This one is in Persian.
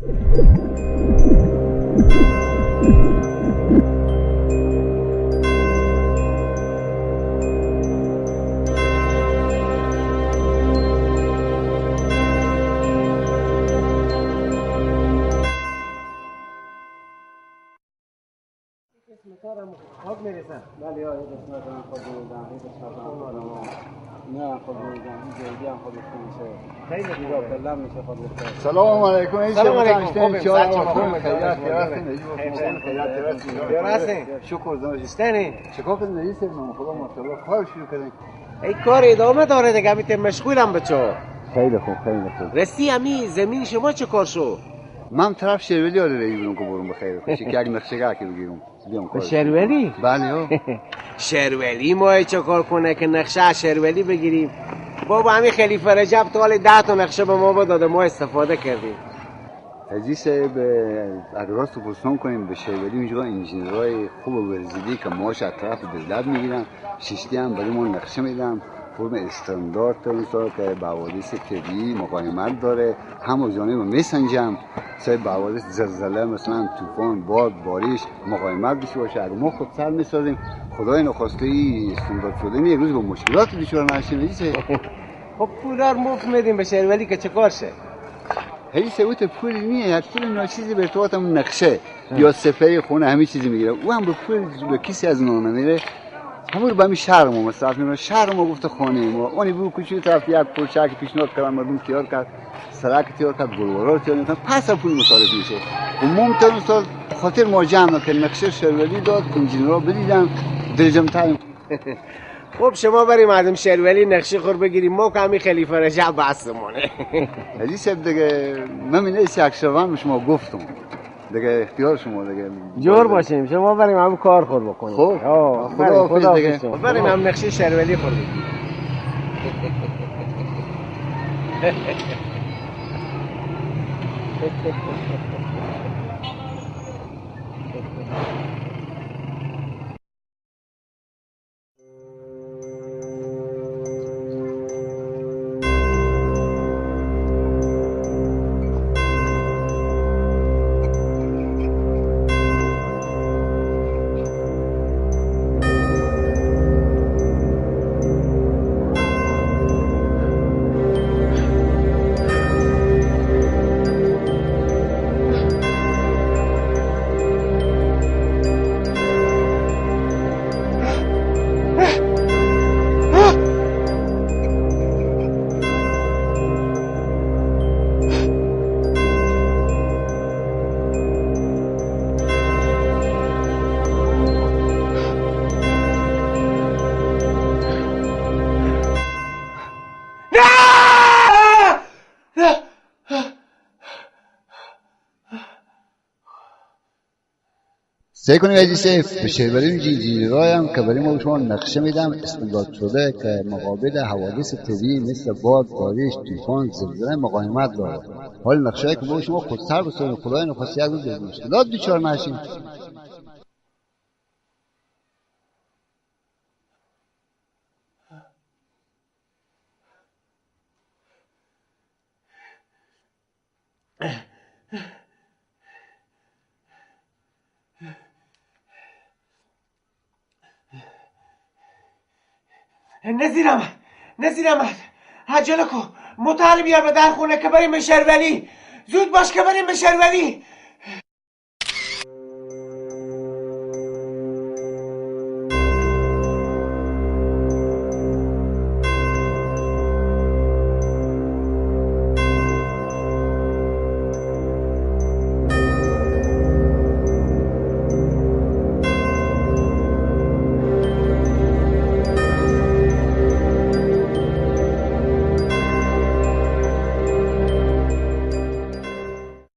خود میرسن. بله یا یه قسمت هم خود میدن، یه قسمت هم خود میدن. نه خود میدن، این جلدی هم خود میشه. خیلی دیگه کلا میشه خود میشه. سلام علیکم. سلام علیکم. شکر داشتنی. چیکار کنید رئیس من خدا ماشاءالله کار شروع کردین. ای کار ادامه داره دیگه، البته مشغولم بچه. خیلی خوب خیلی خوب. رسی امی زمین شما چه کار شو؟ من طرف شرولی آره رئیس که برم بخیر. که اگه نقشه که بگیرم. به شرولی؟ بله. شرولی ما چه کار کنه که نقشه شرولی بگیریم؟ بابا همین خلیفه رجب تا حال 10 تا نقشه به ما داده، ما استفاده کردیم. عزیز اگر راست پرسان کنیم به شرولی اینجا انجینرهای خوب و ورزیدی که ماش اطراف دولت میگیرن، شیشتی هم برای ما نقشه میدن فرم استاندارد مثلا که به حوادث طبیعی مقاومت داره، هم جانب میسنجم سه به حوادث زلزله مثلا طوفان باد بارش مقاومت بشه باشه. اگر ما خود سر میسازیم خدای نخواسته استاندارد شده یک روز با مشکلات دچار نشیم. خب پولار مفت میدیم به شرولی که چه کار شه؟ هی سوت پول نیه، هر پول ناچیزی به ارتباط هم نقشه یا سفری خونه همه چیزی میگیره، او هم به پول به کسی از اون نمیره. همون رو به همین شهر ما مصرف میکنه. شهر ما گفته خانه ما اونی بود کوچیک طرف یک پولچه که پیشنهاد کردن مردم تیار کرد، سرک تیار کرد، گلوارا تیار کرد، پس پول مصارف میشه. و ممتن سال خاطر ما جمع که نقشه شرولی داد انجینرها بدیدن درجم تایم. خب شما بریم مردم شرولی نقشه خور بگیریم، ما که همین خلیفه رجب بحثمونه. عزیز صاحب دیگه من اینه اکشوان به شما گفتم دیگه اختیار شما دیگه جور باشیم، شما بریم هم کار خور بکنیم. خب خدا دیگه بریم هم نقشه شرولی خور بگیریم. سعی کنید عزیز به شرولی انجینرهای هم که برای ما شما نقشه میدم استاندارد شده که مقابل حوادث طبیعی مثل باد، بارش، طوفان، زلزله مقاومت داره. حال نقشه که ما شما خودسر بسازید خدای نخواسته یک روز به مشکلات دچار نشید. نظیر احمد عجله کن، متعال بیار به در خونه که بریم به شرولی. زود باش که بریم به شرولی.